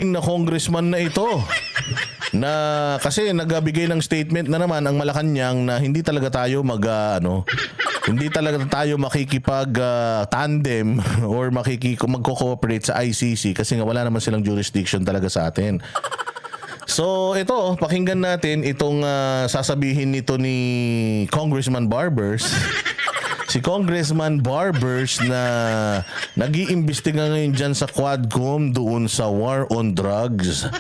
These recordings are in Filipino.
na congressman na ito na kasi nagbigay ng statement na naman ang Malacanang na hindi talaga tayo hindi talaga tayo makikipag tandem or magko-cooperate sa ICC kasi nga wala naman silang jurisdiction talaga sa atin. So ito, pakinggan natin itong sasabihin nito ni Congressman Barbers. Si Congressman Barbers na nag-iimbestiga ngayon dyan sa Quadcom doon sa war on drugs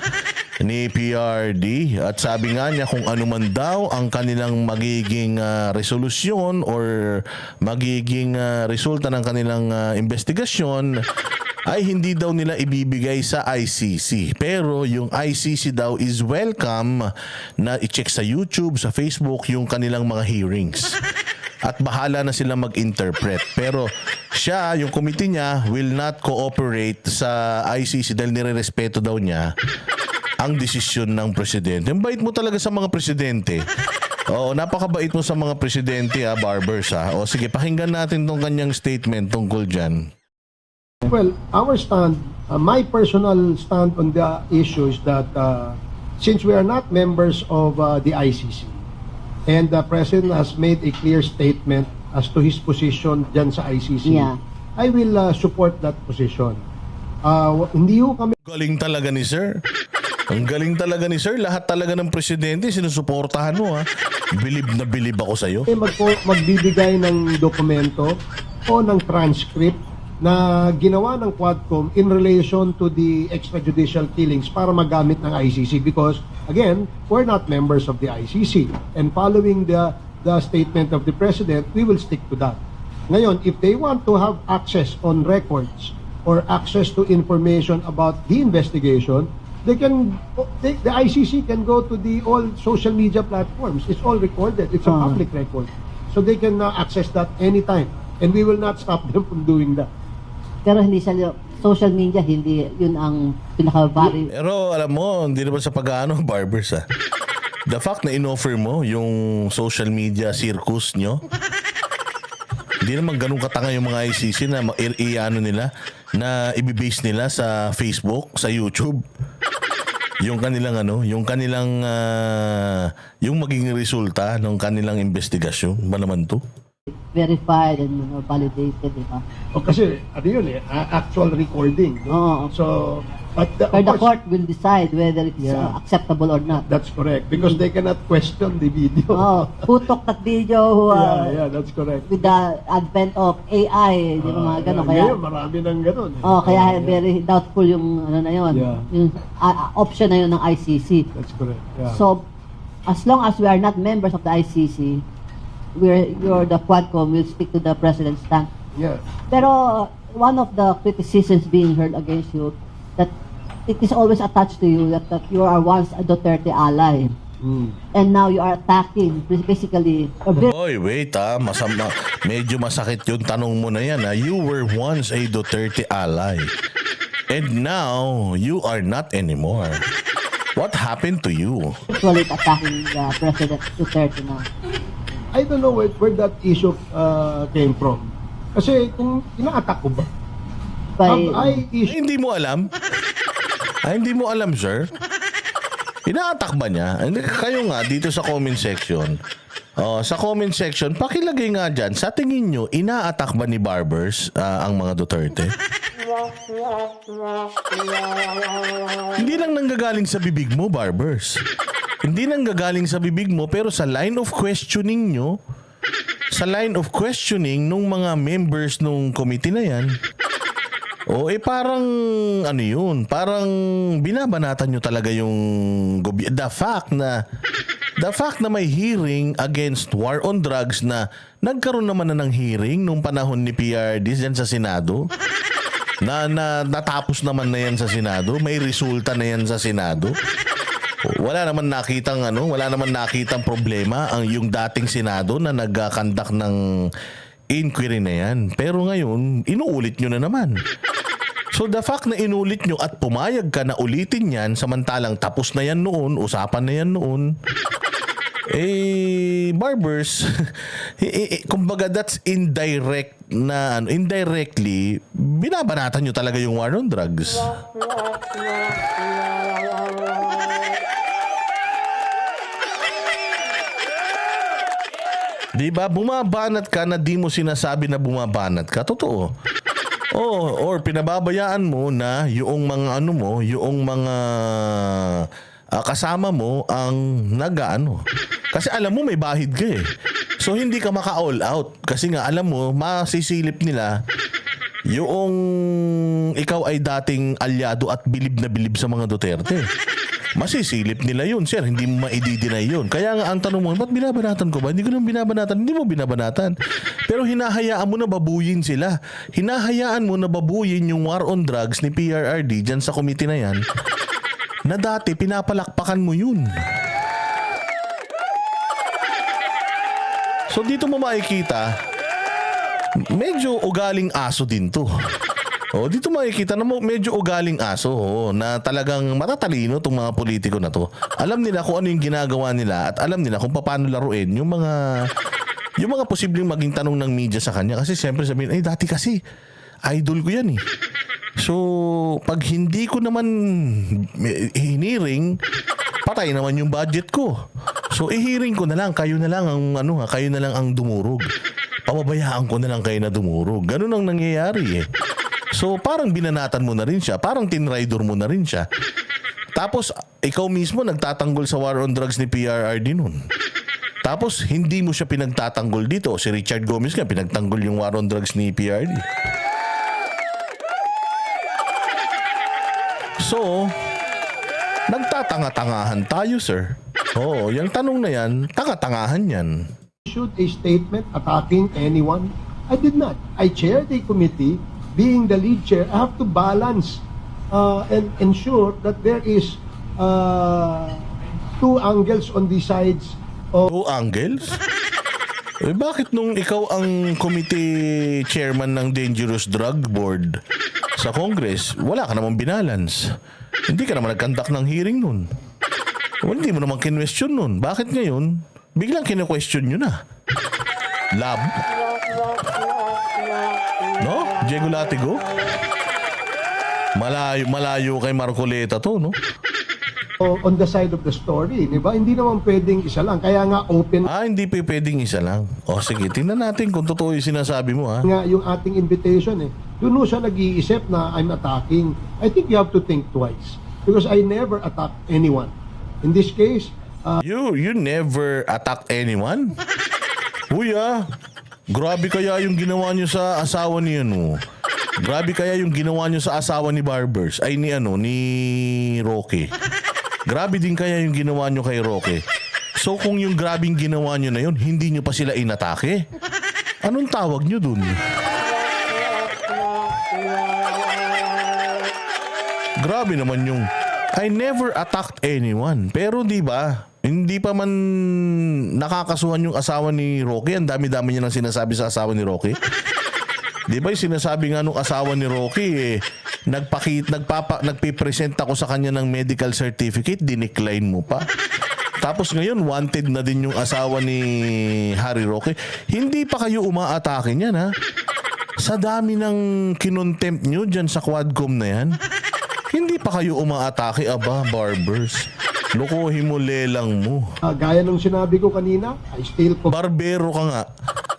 ni PRD. At sabi nga niya kung ano man daw ang kanilang magiging resolusyon or magiging resulta ng kanilang investigasyon ay hindi daw nila ibibigay sa ICC. Pero yung ICC daw is welcome na i-check sa YouTube, sa Facebook yung kanilang mga hearings. At bahala na sila mag-interpret. Pero siya, yung committee niya, will not cooperate sa ICC dahil nire-respeto daw niya ang desisyon ng presidente. Ang bait mo talaga sa mga presidente. Oo, napakabait mo sa mga presidente, Barbers. O sige, pakinggan natin tong kanyang statement tungkol dyan. Well, our stand, my personal stand on the issue is that since we are not members of the ICC, and the President has made a clear statement as to his position dyan sa ICC, I will support that position. Hindi ho kami... Galing talaga ni Sir. Ang galing talaga ni Sir. Lahat talaga ng presidente sinusuportahan mo. Bilib na bilib ako sa'yo. Magbibigay ng dokumento o ng transcript na ginawa ng Quadcom in relation to the extrajudicial killings para magamit ng ICC because, again, we're not members of the ICC. And following the statement of the President, we will stick to that. Ngayon, if they want to have access on records or access to information about the investigation, the ICC can go to the all social media platforms. It's all recorded. It's a public record. So they can access that anytime. And we will not stop them from doing that. Pero hindi siya, social media, hindi yun ang pinaka-value. Pero alam mo, hindi naman sa pag-ano, Barbers The fact na in-offer mo yung social media circus nyo, hindi naman ganun katanga yung mga ICC na i-ano nila, na i-base nila sa Facebook, sa YouTube. Yung kanilang yung magiging resulta ng kanilang investigasyon ba naman to? Verified and validated, di ba? O kasi, ano yun actual recording. No? So, but the court will decide whether it's acceptable or not. That's correct. Because they cannot question the video. Who took that video? That's correct. With the advent of AI, di ba mga gano'n? Kaya, ngayon, marami ng gano'n. Kaya very doubtful yung ano na yun. Yung option na yun ng ICC. That's correct. So, as long as we are not members of the ICC, the Quadcom will stick to the President's stand. Pero one of the criticisms being heard against you, that it is always attached to you that you are once a Duterte ally. And now you are attacking, basically. Boy, wait medyo masakit yung tanong mo na yan. You were once a Duterte ally. And now, you are not anymore. What happened to you? Actually attacking the President Duterte now. I don't know where that issue came from. Kasi kung ina-attack ko ba? Hindi mo alam? Hindi mo alam, sir? Ina-attack ba niya? Kayo nga dito sa comment section. Sa comment section, pakilagay nga dyan, sa tingin nyo, ina-attack ba ni Barbers ang mga Duterte? Hindi lang nanggagaling sa bibig mo, Barbers. Hindi nanggagaling sa bibig mo, pero sa line of questioning nyo, sa line of questioning nung mga members nung committee na yan, parang ano yun, parang binabanatan nyo talaga yung the fact na may hearing against war on drugs na nagkaroon naman na ng hearing nung panahon ni PRD dyan sa Senado. Na natapos naman na yan sa Senado, may resulta na yan sa Senado. Wala naman nakitang problema yung dating Senado na nagkakandak ng inquiry na yan. Pero ngayon, inuulit nyo na naman. So the fact na inulit nyo at pumayag ka na ulitin yan, samantalang tapos na yan noon, usapan na yan noon, Barbers, kumbaga that's indirectly, binabanatan nyo talaga yung war on drugs. Di ba? Bumabanat ka na di mo sinasabi na bumabanat ka. Totoo. Or pinababayaan mo na yung mga ano mo, yung mga kasama mo ang nag-ano. Kasi alam mo may bahid ka eh. So hindi ka maka-all out. Kasi nga alam mo, masisilip nila yung ikaw ay dating alyado at bilib na bilib sa mga Duterte. Masisilip nila yun, sir. Hindi mo maididinay yun. Kaya nga ang tanong mo, ba't binabanatan ko ba? Hindi ko naman binabanatan. Hindi mo binabanatan. Pero hinahayaan mo na babuyin sila. Hinahayaan mo na babuyin yung war on drugs ni PRRD dyan sa committee na yan na dati pinapalakpakan mo yun. So dito mo makikita, medyo ugaling aso din to. Dito makikita na medyo ugaling aso na talagang matatalino itong mga politiko na to. Alam nila kung ano yung ginagawa nila at alam nila kung paano laruin yung mga posibleng maging tanong ng media sa kanya. Kasi siyempre sabihin, dati kasi idol ko yan eh. So, pag hindi ko naman hiniring, patay naman yung budget ko. So, ihiring ko na lang, kayo na lang ang dumurog. Pababayaan ko na lang kayo na dumurog. Ganun ang nangyayari eh. So, parang binanatan mo na rin siya. Parang tinraidor mo na rin siya. Tapos, ikaw mismo nagtatanggol sa war on drugs ni PRRD nun. Tapos, hindi mo siya pinagtatanggol dito. Si Richard Gomez nga, pinagtanggol yung war on drugs ni PRRD. So, nagtatanga-tangahan tayo, sir. Yung tanong na yan, tanga-tangahan yan. Issued a statement attacking anyone? I did not. I chaired a committee. Being the lead chair, I have to balance and ensure that there is two angles on the sides of... Two angles? Bakit nung ikaw ang committee chairman ng Dangerous Drug Board sa Congress, wala ka namang binalance? Hindi ka naman nag-conduct ng hearing nun. Hindi mo naman kinwestiyon nun. Bakit ngayon, biglang kine-question nyo na? Lab? No? Diego Latigo? Malayo kay Marcoleta to, no? On the side of the story, di ba? Hindi naman pwedeng isa lang. Kaya nga open Hindi pwedeng isa lang. Sige, tingnan natin kung totoo yung sinasabi mo, ha? nga yung ating invitation eh. Doon siya nag-iisip na I'm attacking. I think you have to think twice. Because I never attack anyone. In this case, You never attack anyone? Kuya, grabe kaya yung ginawa nyo sa asawa ni Grabe kaya yung ginawa nyo sa asawa ni Barbers. Ay ni Roque. Grabe din kaya yung ginawa nyo kay Roque. So kung yung grabing ginawa nyo na yun, hindi nyo pa sila inatake? Anong tawag nyo dun? Grabe naman yung I never attacked anyone. Pero di ba, hindi pa man nakakasuhan yung asawa ni Roque. Ang dami-dami niya nang sinasabi sa asawa ni Roque. Di ba yung sinasabi nga nung asawa ni Roque, nagpipresent ako sa kanya ng medical certificate, dinecline mo pa. Tapos ngayon, wanted na din yung asawa ni Harry Roque. Hindi pa kayo umaatake niyan, ha? Sa dami ng kinontempt nyo dyan sa Quadcom na yan, hindi pa kayo umaatake, Barbers. Lokohin mo, lelang mo. gaya ng sinabi ko kanina, I still Barbero ka nga.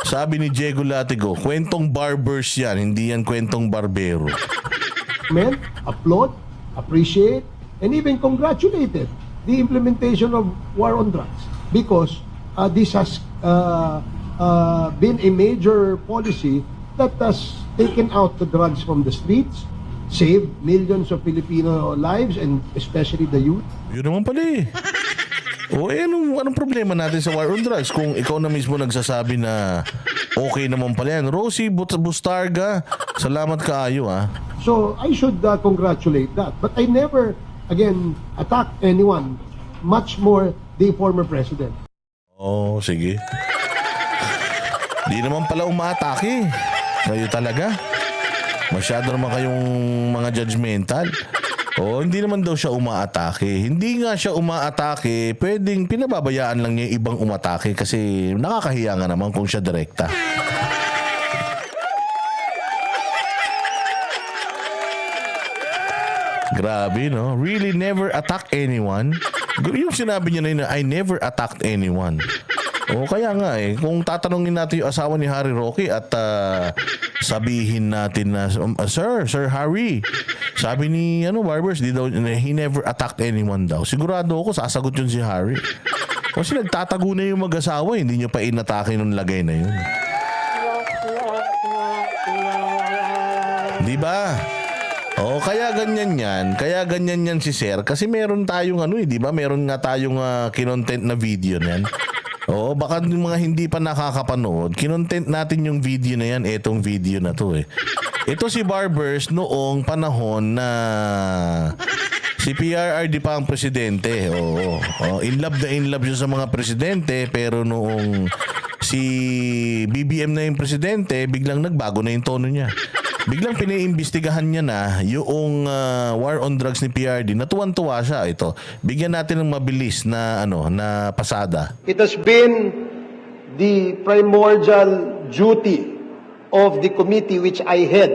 Sabi ni Diego Latigo, kwentong Barbers yan, hindi yan kwentong barbero. commend, applaud, appreciate, and even congratulated the implementation of war on drugs because this has been a major policy that has taken out the drugs from the streets, saved millions of Filipino lives and especially the youth. Yun naman pala eh. Anong problema natin sa war on drugs kung ikaw na mismo nagsasabi na okay naman pala yan. Rosie Bustarga, salamat kaayo, ha. So I should congratulate that. But I never, again, attacked anyone, much more the former president. Sige. Di naman pala umaatake. Kayo talaga. Masyado naman kayong mga judgmental. Hindi naman daw siya umaatake. Hindi nga siya umaatake, pwedeng pinababayaan lang niya yung ibang umatake kasi nakakahiya nga naman kung siya direkta. Grabe, no? Really never attack anyone? Yung sinabi niya na yun, I never attacked anyone. O kaya nga kung tatanungin natin yung asawa ni Harry Roque at sabihin natin na, Sir Harry, sabi ni Barbers, he never attacked anyone daw. Sigurado ako sasagot yun si Harry. Kasi nagtatago na yung mag-asawa, hindi nyo pa inatake nung lagay na yun. Di ba? O kaya ganyan yan. Kaya ganyan yan si Sir. Kasi meron tayong di ba? Meron nga tayong kinontent na video niyan. Oo, baka yung mga hindi pa nakakapanood, kinontent natin yung video na yan, etong video na to Ito si Barbers noong panahon na si PRRD pa ang presidente. Oo, in love yun sa mga presidente, pero noong si BBM na yung presidente, biglang nagbago na yung tono niya. Biglang pinaiimbestigahan niya na yung war on drugs ni PRD. Natuwan-tuwa siya ito. Bigyan natin ng mabilis na na pasada. It has been the primordial duty of the committee which I head,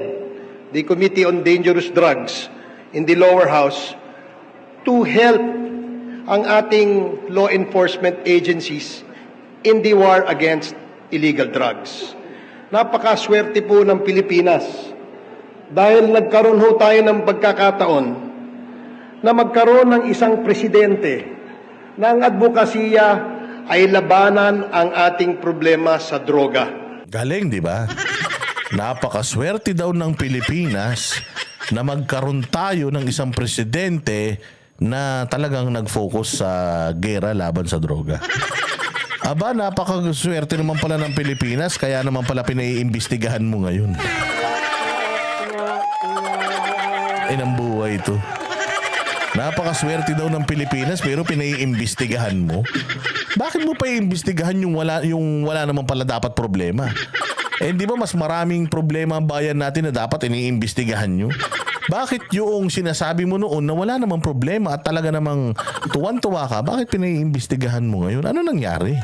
the Committee on Dangerous Drugs in the lower house, to help ang ating law enforcement agencies in the war against illegal drugs. Napakaswerte po ng Pilipinas dahil nagkaroon ho tayo ng pagkakataon na magkaroon ng isang presidente na ang advokasya ay labanan ang ating problema sa droga. Galing, di ba? Napakaswerte daw ng Pilipinas na magkaroon tayo ng isang presidente na talagang nag-focus sa gera laban sa droga. Aba, napakaswerte naman pala ng Pilipinas, kaya naman pala pinaiimbestigahan mo ngayon. Ay, ng buhay ito. Napakaswerte daw ng Pilipinas pero pinaiimbestigahan mo. Bakit mo pa iimbestigahan yung wala naman pala dapat problema? Di ba mas maraming problema ang bayan natin na dapat iniimbestigahan nyo? Bakit yung sinasabi mo noon na wala namang problema at talaga namang tuwan-tuwa ka, bakit pinaiimbestigahan mo ngayon? Ano nangyari?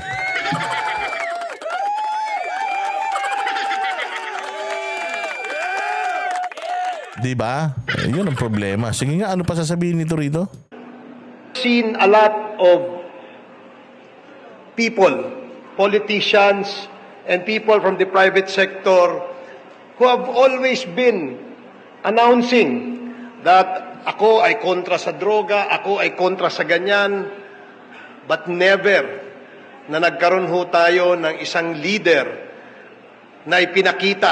Diba? Yun ang problema. Sige nga, ano pa sasabihin nito rito? Seen a lot of people, politicians, and people from the private sector who have always been announcing that ako ay kontra sa droga, ako ay kontra sa ganyan, but never na nagkaroon ho tayo ng isang leader na ipinakita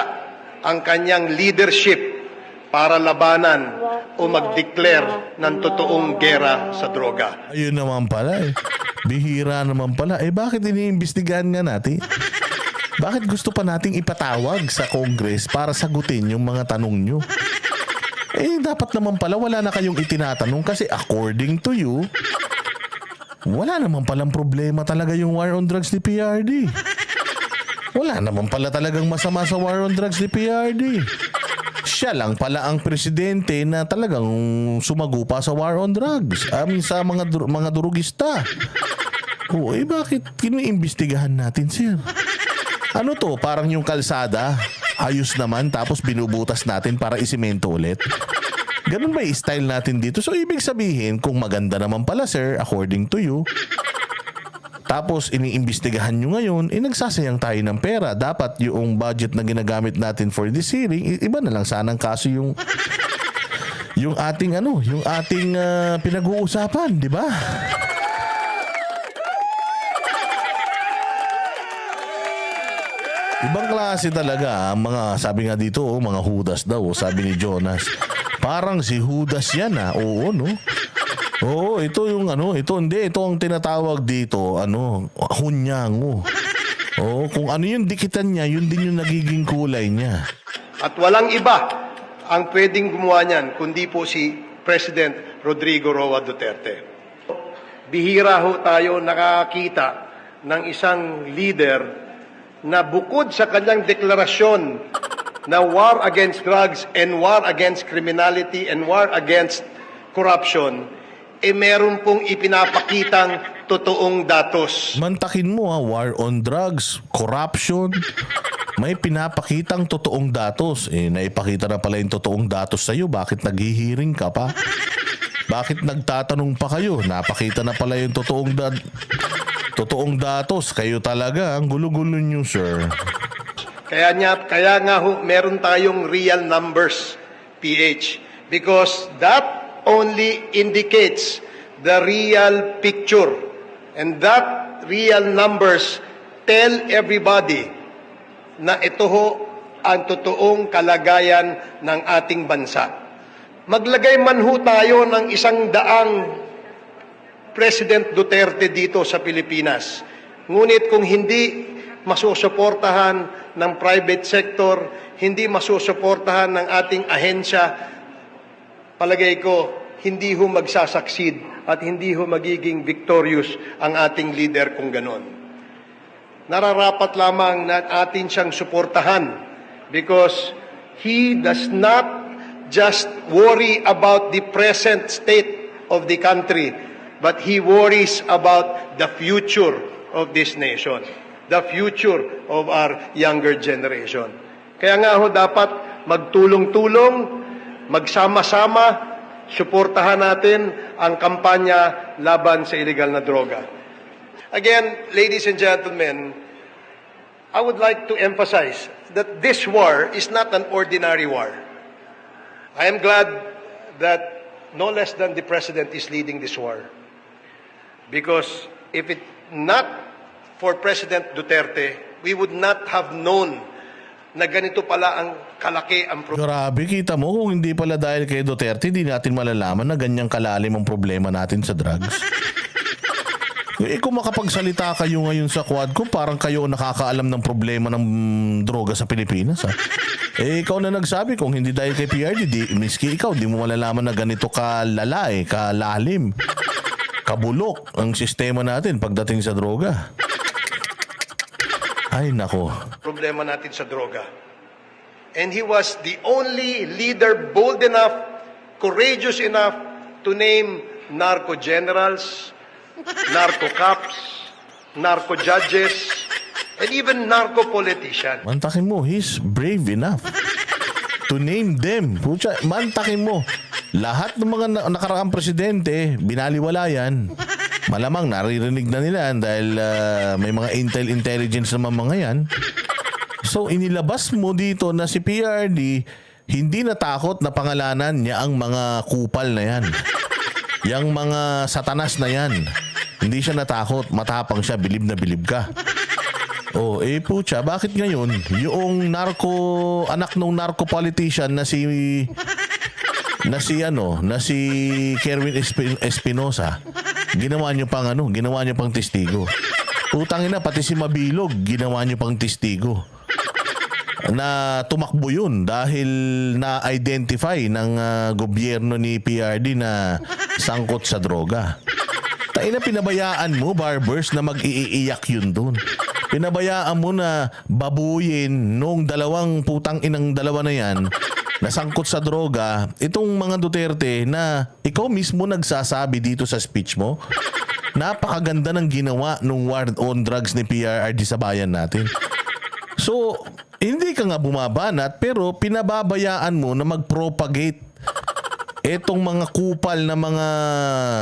ang kanyang leadership para labanan o mag-declare ng totoong gera sa droga. Ayun naman pala Bihira naman pala. Bakit iniimbestigahan nga natin? Bakit gusto pa nating ipatawag sa Congress para sagutin yung mga tanong nyo? Dapat naman pala wala na kayong itinatanong kasi according to you, wala naman palang problema talaga yung war on drugs ni PRD. Wala naman pala talagang masama sa war on drugs ni PRD. Siya lang pala ang presidente na talagang sumagupa sa war on drugs. Sa mga durugista. Bakit kiniimbestigahan natin, sir? Ano to? Parang yung kalsada, ayos naman tapos binubutas natin para isimento ulit. Ganun ba yung style natin dito? So, ibig sabihin, kung maganda naman pala, sir, according to you, tapos iniimbestigahan nyo ngayon, nagsasayang tayo ng pera. Dapat yung budget na ginagamit natin for this hearing, iba na lang sanang kaso yung ating pinag-uusapan, di ba? Ibang klase talaga ang mga, sabi nga dito, mga Judas daw, sabi ni Jonas. Parang si Judas yan Oo, no? Oo, ito yung ito ang tinatawag dito, hunyango. Oo, kung ano yung dikitan niya, yun din yung nagiging kulay niya. At walang iba ang pwedeng gumawa niyan, kundi po si President Rodrigo Roa Duterte. Bihira ho tayo nakakita ng isang leader na bukod sa kanyang deklarasyon na war against drugs and war against criminality and war against corruption, meron pong ipinapakitang totoong datos. Mantakin mo war on drugs, corruption, may pinapakitang totoong datos. Naipakita na pala yung totoong datos sa'yo, bakit naghihiring ka pa? Bakit nagtatanong pa kayo? Napakita na pala yung totoong Totoong datos, kayo talaga. Ang gulo-gulo nyo, sir. Kaya nga ho, meron tayong real numbers, PH. Because that only indicates the real picture. And that real numbers tell everybody na ito ho ang totoong kalagayan ng ating bansa. Maglagay man ho tayo ng 100 President Duterte dito sa Pilipinas. Ngunit kung hindi masusuportahan ng private sector, hindi masusuportahan ng ating ahensya, palagay ko, hindi ho magsasucceed at hindi ho magiging victorious ang ating leader kung ganon. Nararapat lamang na atin siyang suportahan because he does not just worry about the present state of the country, but he worries about the future of this nation, the future of our younger generation. Kaya nga ho dapat magtulong-tulong, magsama-sama, suportahan natin ang kampanya laban sa illegal na droga. Again, ladies and gentlemen, I would like to emphasize that this war is not an ordinary war. I am glad that no less than the President is leading this war. Because if it not for President Duterte, we would not have known na ganito pala ang kalaki ang problema. Grabe, kita mo, kung hindi pala dahil kay Duterte, di natin malalaman na ganyang kalalim ang problema natin sa drugs. Kung makapagsalita kayo ngayon sa Quadcom, parang kayo nakakaalam ng problema ng droga sa Pilipinas. Ha? Ikaw na nagsabi, kung hindi dahil kay PRD, miski ikaw, di mo malalaman na ganito kalala, kalalim, kabulok ang sistema natin pagdating sa droga. Ay, nako. Problema natin sa droga. And he was the only leader bold enough, courageous enough to name narco generals, narco cops, narco judges, and even narco politicians. Mantakin mo, he's brave enough to name them. Pucha, mantakin mo. Lahat ng mga nakaraang presidente, binaliwala yan. Malamang naririnig na nila dahil may mga intelligence naman mga yan. So inilabas mo dito na si PRD hindi natakot na pangalanan niya ang mga kupal na yan. Yang mga satanas na yan. Hindi siya natakot, matapang siya, bilib na bilib ka. Oh, pucha, bakit ngayon yung anak ng narco politician na si Kerwin Espinosa, ginawa niyo pang testigo. Utangin na, pati si Mabilog, ginawa niyo pang testigo. Na tumakbo yun dahil na-identify ng gobyerno ni PRD na sangkot sa droga. Tayo na pinabayaan mo, Barbers, na mag-iiyak yun dun. Pinabayaan mo na babuyin nung dalawa na yan na sangkot sa droga, itong mga Duterte na ikaw mismo nagsasabi dito sa speech mo, napakaganda ng ginawa nung war on drugs ni PRRD sa bayan natin. So, hindi ka nga bumabanat pero pinababayaan mo na mag-propagate etong mga kupal na mga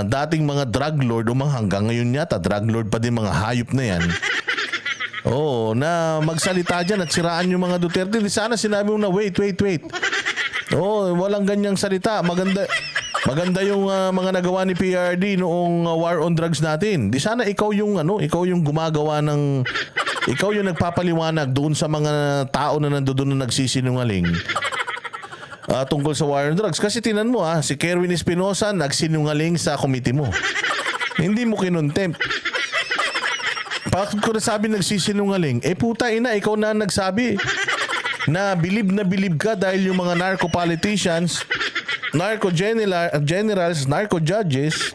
dating mga drug lord o mga hanggang ngayon yata drug lord pa din mga hayop na yan. Oo, na magsalita dyan at siraan yung mga Duterte. Di sana sinabi mo na wait. Oo, walang ganyang salita. Maganda yung mga nagawa ni PRD noong war on drugs natin. Di sana ikaw yung gumagawa ng, ikaw yung nagpapaliwanag doon sa mga tao na nandoon na nagsisinungaling tungkol sa war on drugs. Kasi tinan mo si Kerwin Espinosa nagsinungaling sa committee mo. Hindi mo kinontempt. Bakit ko nasabi nagsisinungaling? Puta ina, ikaw na nagsabi na bilib ka dahil yung mga narco politicians, narco generals, narco judges,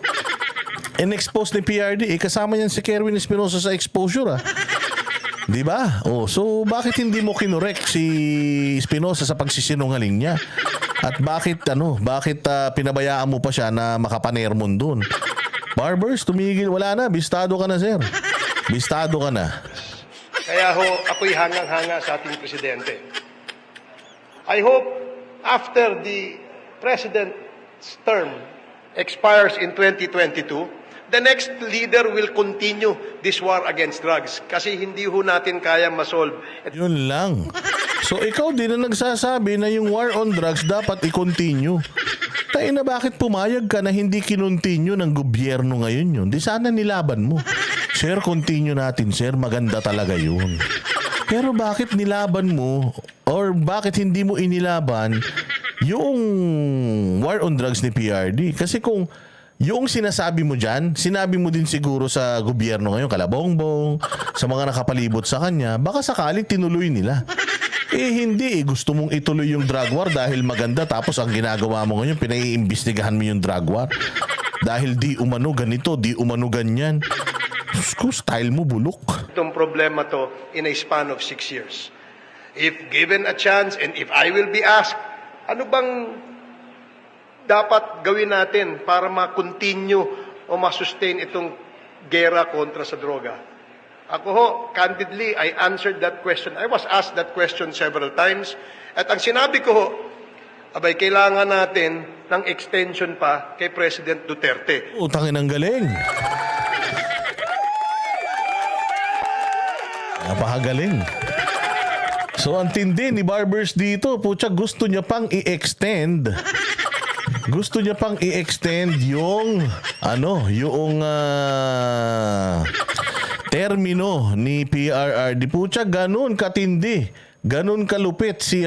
in-expose ni PRD, kasama niyan si Kerwin Espinosa sa exposure. Di ba? So bakit hindi mo kinorek si Espinosa sa pagsisinungaling niya? At bakit pinabayaan mo pa siya na makapanermon dun? Barbers, tumigil, wala na, bistado ka na, sir. Bistado ka na. Kaya ho, ako'y hangang-hanga sa ating presidente. I hope after the president's term expires in 2022, the next leader will continue this war against drugs kasi hindi ho natin kaya masolve. Yun lang. So ikaw din na nagsasabi na yung war on drugs dapat i-continue. Tayo na bakit pumayag ka na hindi kinontinue ng gobyerno ngayon yun? Di sana nilaban mo. Sir, continue natin, sir. Maganda talaga yun. Pero bakit nilaban mo or bakit hindi mo inilaban yung war on drugs ni PRD? Kasi kung yung sinasabi mo dyan, sinabi mo din siguro sa gobyerno ngayon, kalabongbong, sa mga nakapalibot sa kanya, baka sakali tinuloy nila. Eh hindi eh. Gusto mong ituloy yung drug war dahil maganda tapos ang ginagawa mo ngayon, pinaiimbestigahan mo yung drug war. Dahil di umano ganito, di umano ganyan. Diyos ko, style mo bulok. Itong problema to in a span of 6 years. If given a chance and if I will be asked, ano bang dapat gawin natin para ma-continue o ma-sustain itong gera kontra sa droga? Ako ho, candidly, I answered that question. I was asked that question several times. At ang sinabi ko ho, abay, kailangan natin ng extension pa kay President Duterte. Utangin ang galing. Napakagaling. So ang tindi ni Barbers dito, putya, gusto niya pang i-extend. Gusto niya pang i-extend yung termino ni PRRD. Putya, ganun katindi. Ganun kalupit si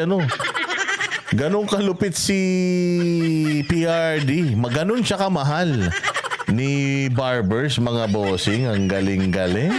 Ganun kalupit si PRD. Maganon siya kamahal ni Barbers, mga bossing. Ang galing-galing.